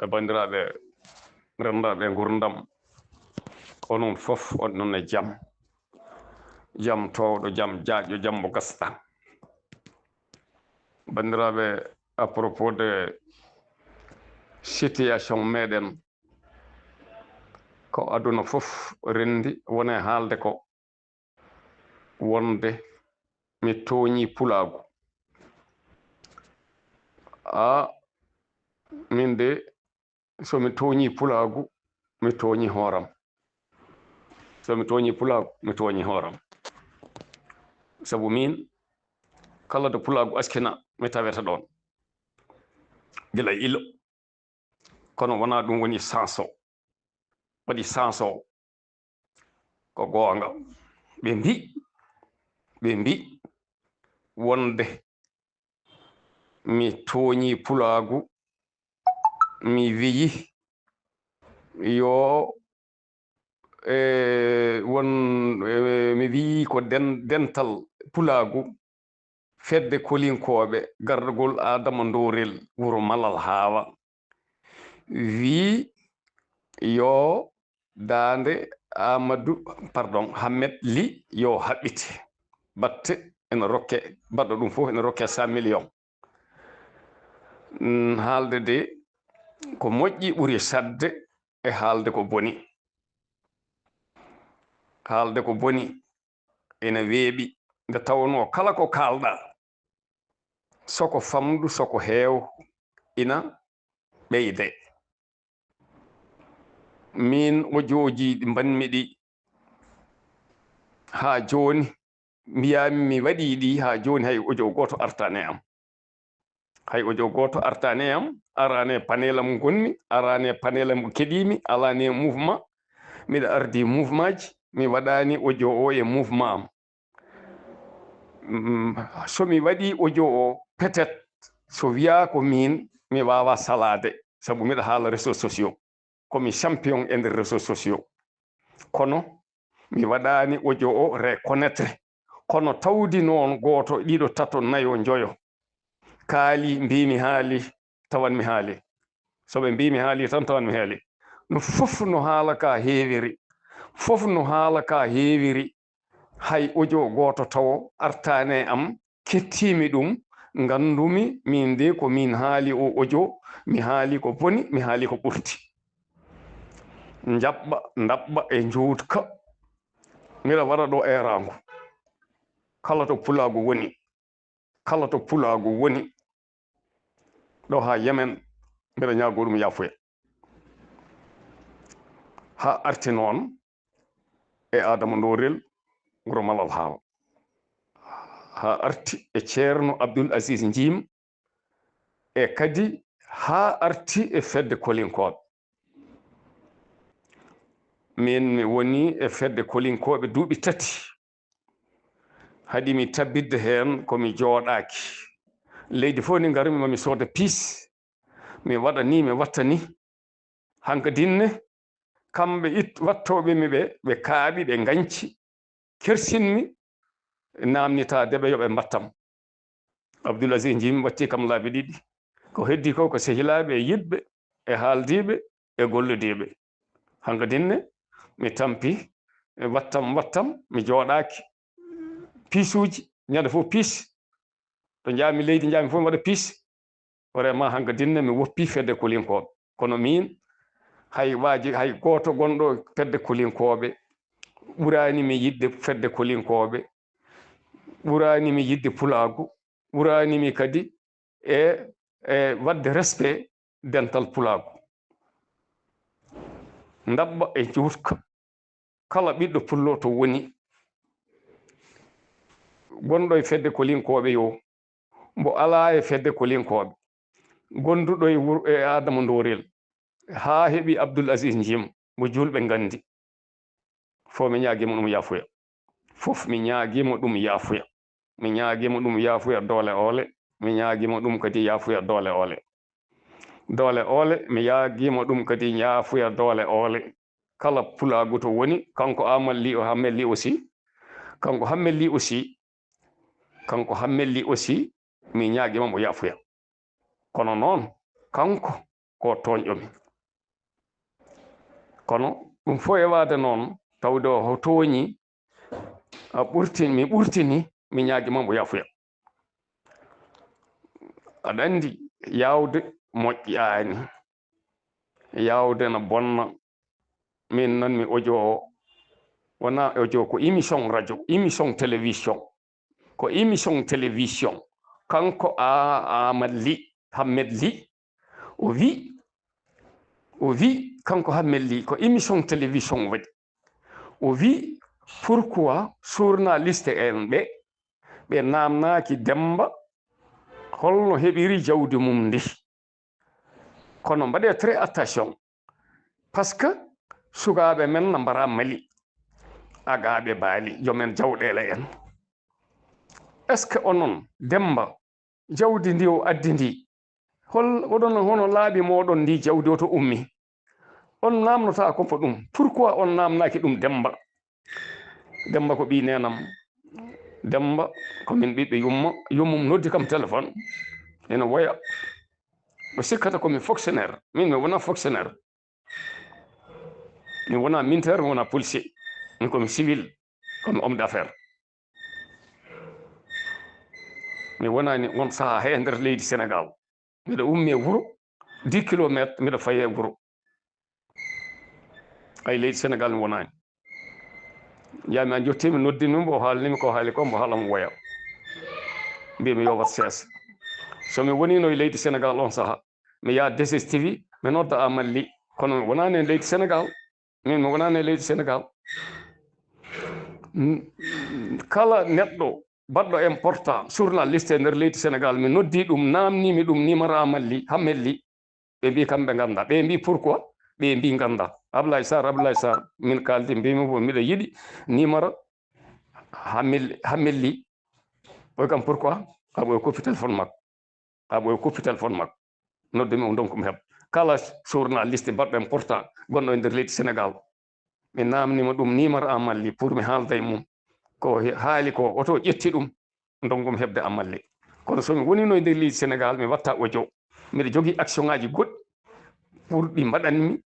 e bandiraɓe rendaɓe gurdam onon fof on non e jaam towɗo jaam jaaƴo jaam mo gasɗa bandiraɓe à propos de situation meɗen ko aduna fof rendi wone haalde ko wonde mi tooñi pulagu min de somi tooñi pulagu mi tooñi hooram somi tooñi pulagu mi tooñi hooram sabu min kala to pulagu askina mi taweta ɗon gila ilo kono wona ɗum woni sens o waɗi sens o ko goonga ɓe mbi wonde mi tooñi pulagu mi wiyi yo mi wiyi ko dental pulagu fedde kolinkoɓe gardagol Adama Dorel wuro Malal Hawa wi yo dande Hammet Ly yo haɓɓite batte ene rokke baɗɗo ɗum fof ene rokke 100 millions haalde de ko moƴƴi ɓuri sadde e haalde ko boni haalde ko boni ene weeɓi nde tawno kala ko kalɗa soko famdu soko heew ina ɓeyde min ojoji ɗi mbanmi ɗi ha joni mbiyami mi waɗi ɗi ha joni hay ojo goto artane am hay ojo goto artane am arane panel am gonmi arane panel am keɗimi alane mouvement miɗa ardi mouvement ji mi waɗani audio o e mouvement am somi waɗi audio o peut être so wiya ko min mi wawa salade sabu miɗa haala réseaux sociaux komi champion e nder réseaux sociaux kono mi waɗani audio o reconnaître kono tawdi noon goto ɗiɗo tato nayo joyo kaali mbimi haali tawan mi haali soɓe mbimi haali tan tawan mi haali no fof no haala ka heewiri fof no haala ka heewiri hay audio goto taw artane am kettimi ɗum gandumi min de ko min haali o audio mi haali ko boni mi haali ko ɓurti jaɓɓa daɓɓa e juutka mbiɗa waɗa ɗo erago kala to pulagu woni kala to pulagu woni ɗo ha Yemen mbiɗa ñaago ɗum yafuya ha arti noon e Adama Dorel wuro Malal Hawa ha arti e ceerno Abdoul Aziz Jim e kadi ha arti e fedde kolinkoɓe min mi woni e fedde kolinkoɓe duuɓi 3 haɗi mi tabbidde hen komi jooɗaki leydi fof ni garmi mami sooda piis mi waɗa ni mi watta ni hankadinne kamɓe wattoɓe mi ɓe kaaɓi ɓe ganci kersinmi namnitadeɓe yoɓe mbattam Abdoul Aziz Jim watti kam laabi 2 ko heddi ko sehilaɓe e yiɗɓe e haaldiɓe e gollodiɓe hankadinne mi tampi wattam mi jooɗaki piisuji ñande fof piis to jaami leydi jaami fof mi waɗa piis vraiment hankadinne mi woppi fedde kolinkoɓe kono min hay goto gonɗo fedde kolinkoɓe ɓurani mi yidde fedde kolinkoɓe ɓurani mi yidde pulagu ɓurani mi kadi e wadde respect dental pulagu daɓɓa e juutka kala ɓiɗɗo pullo to woni gonɗo e fedde kolinkoɓe yo mbo ala e fedde kolinkoɓe gonduɗo e Adama Dorel ha heeɓi Abdoul Aziz Jim mo julɓe gandi fo mi ñaaguima ɗum yafuya fof mi ñaaguima ɗum yafuya mi ñaaguima ɗum yafuya doole oole mi ñaaguima ɗum kadi yafuya doole oole mi ñaaguima ɗum kadi yafuya doole oole kala pulagu to woni kanko Hammet Ly aussi kanko Hammet Ly aussi mi ñaaguima mo yafuya kono noon kanko ko toñƴomi kono ɗum fof e waade noon tawde o tooñi mi ɓurtini mi ñaagima mo yafuya aɗa anndi yawde moƴƴaani yawde no bonna min nanmi audio o wona audio ko émission radio émission télévision ko émission télévision kanko Amadou Ly Hammed Ly o wi kanko Hammed Ly ko émission télévision waɗi o wi pourquoi journaliste en ɓe namnaki Demba holno heɓiri jawdi mum ndi kono mbaɗe très attention par ce que sukaɓe men no mbara mali agaɓe baali jomen jawɗele en est ce que onon Demba jawdi ndi o addi ndi oɗon hono laaɓi moɗon ndi jawdi o to ummi on namnota ko ɗum pourquoi on namnaki ɗum Demba ko ɓi nenam Demba komin ɓiɓɓe yummum noddi kam téléphone ene woya o sikkata komi fonctionnaire min mi wona fonctionnaire mi wona militaire mi wona policier min komi civil komi homme d'affaires mi wonani on saaha he nder leydi Sénégal mbiɗa ummi e wuro 10 kilométre mbiɗa faye wuro ay leydi Sénégal mi wonani yami a jottimi noddinimo o haalnimi ko haali ko mbo haalamo woya mbimi yo wat seesa somi wonino e leydi Sénégal on saaha mi yaha 2STV mi nodda Amadou Ly kono mi wonani e leydi Sénégal min mi wonani e leydi Sénégal kala neɗɗo baɗɗo important journaliste e nder leydi Sénégal mi noddi ɗum namnimi ɗum numéro Amadou Ly Hammed Ly ɓe mbi kamɓe ganda ɓe mbi pourquoi ɓe mbi ganda Ablaye Sarr min kaldi mbimi ko mbiɗa yiɗi numéro Hammed Ly ɓoy kam pourquoi ha ɓoye koppi téléphone makko noddumi o donc mi heɓa kala journaliste baɗɗo important gonɗo e nder leydi Sénégal mi namnima ɗum numéro Amadou Ly pour mi haalda e mum ko haali ko oto ƴetti ɗum dongomi heɓde Amadou Ly kono somi wonino e nder leydi Sénégal mi watta audio mbiɗa jogui action ngaji goɗɗi pour ɗi mbaɗanmi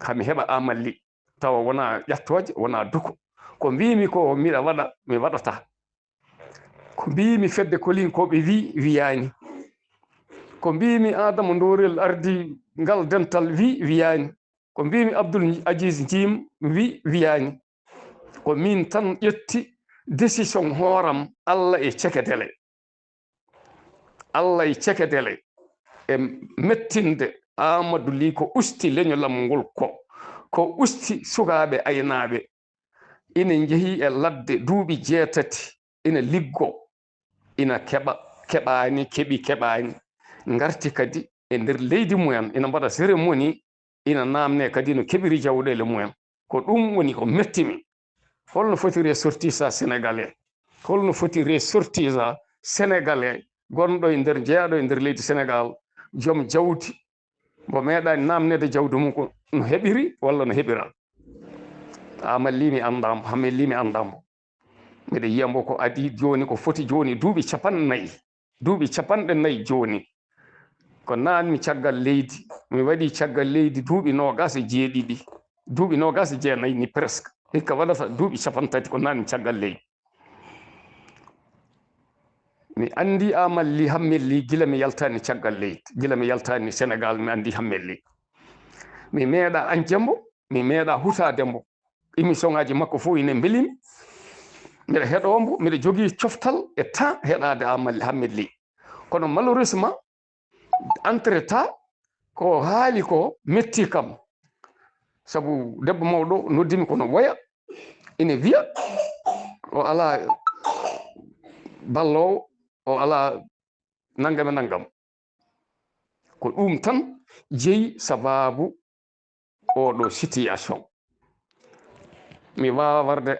hami heɓa Amadou Ly tawa wona ƴattoje wona duko ko mbimi ko miɗa waɗa mi waɗata ko mbimi fedde kolinkoɓe wiyani ko mbimi Adama Dorel ardi ngal dental wiyani ko mbimi Abdoul Aziz Jim wiyani ko min tan ƴetti décision hooram Allah e cekedele e mettinde Amadou Ly ko usti leñolam ngol ko usti sukaɓe aynaɓe ina jeehi e ladde duuɓi 6 ina liggo ina keɓani garti kadi e nder leydi mumen ina mbaɗa cérémonie ina namne kadi no keɓiri jawɗele mumen ko ɗum woni ko mettimi holno foti ressortissage sénégalais holno foti ressortissage sénégalais gonɗo e nder jeeyaɗo e nder leydi Sénégal joom jawdi mo meeɗani namnede jawdi mum ko no heɓiri walla no heɓira Amadou Ly mi andamo Hammed Ly mi andamo mbiɗa yiyambo ko adi joni ko foti joni duuɓi 40 joni ko nanmi caggal leydi mi waɗi caggal leydi duuɓi 27 duuɓi 29 ni presque hikka waɗata duuɓi 30 ko nanmi caggal leydi mi andi Amadou Ly Hammed Ly gila mi yaltani caggal leydi gila mi yaltani Sénégal mi andi Hammed Ly mi meeɗa ancembo mi meeɗa hutadembo émission ngaji makko fof ine belimi mbiɗa heeɗombo mbiɗa jogui coftal e temps heeɗade Hammed Ly kono malheureusement entre temps ko haali ko metti kam sabu debbo mawɗo noddimi kono woya ina wiya o ala ballowo o ala naggam e naggam ko ɗum tan jeeyi sababu oɗo situation mi wawa warde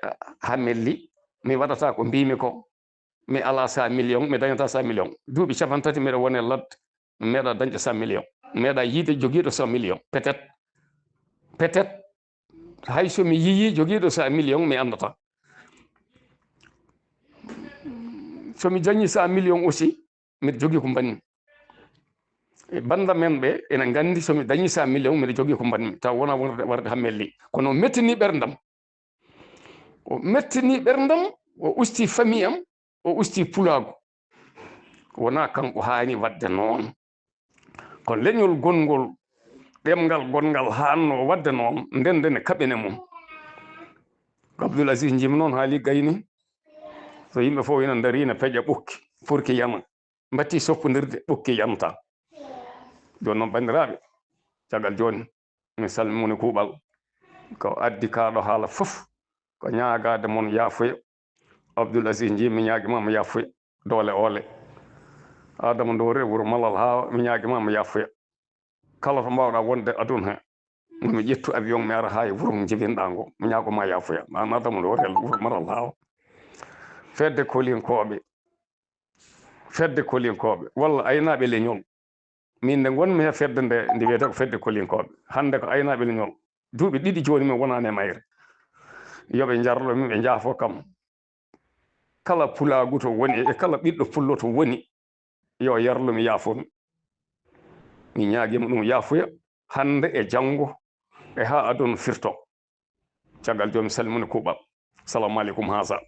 Hammed Ly mi waɗata ko mbimi ko mi ala 100 millions mi dañata 100 millions duuɓi 30 mbiɗa wone ladde mi meeɗa dañde 100 millions mi meeɗa yiide joguiɗo 100 millions peut être hay somi yiyi joguiɗo 100 millions mi andata somi dañi 100 millions aussi mbiɗa jogui ko banni e banda men ɓe ene nganndi somi dañi 100 millions mbiɗa jogii ko mbaɗmi taw wona warde hammelli kono o mettini ɓerdam o mettini ɓerdam o usti famille am o usti pulaagu wona kanko haani wadde noon ko leñol gongol ɗemngal gongal haanno wadde noon ndende kaɓene mum Abdoul Aziz Jim noon haali gayni so yimɓe fof ina dari ne peƴa ɓukki pour que yana mbatti soppodirde ɓukki yanta joni noon bandiraɓe caggal joni mi salmini kuuɓal ko addi kaɗo haala fof ko ñaagade mon yaafoya Abdoul Aziz Jim mi ñaaguima mo yaafoya doole oole Adama Dore wuro Malal ha mi ñaaguima mo yaafoya kala to mbawɗa wonde aduna he mi ƴettu avion mi ara ha e wuuro mo jibinɗa ngo mi ñaagoma yaafoya an Adama Dore wuro Malal ha fedde kolinkoɓe walla aynaɓe leñol min nde gonmi he fedde nde wiyete ko fedde kolinkoɓe hande ko aynaɓe leñol duuɓi ɗiɗi joni min wonani e mayre yoɓe jarlomi ɓe jaafo kam kala pulagu to woni e kala ɓiɗɗo pullo to woni yo yarlumi yaafomi mi ñaaguima ɗum yaafoya hande e janggo e ha aduna firto caggal joni mi salmini kuuɓal salamu aleykum haasa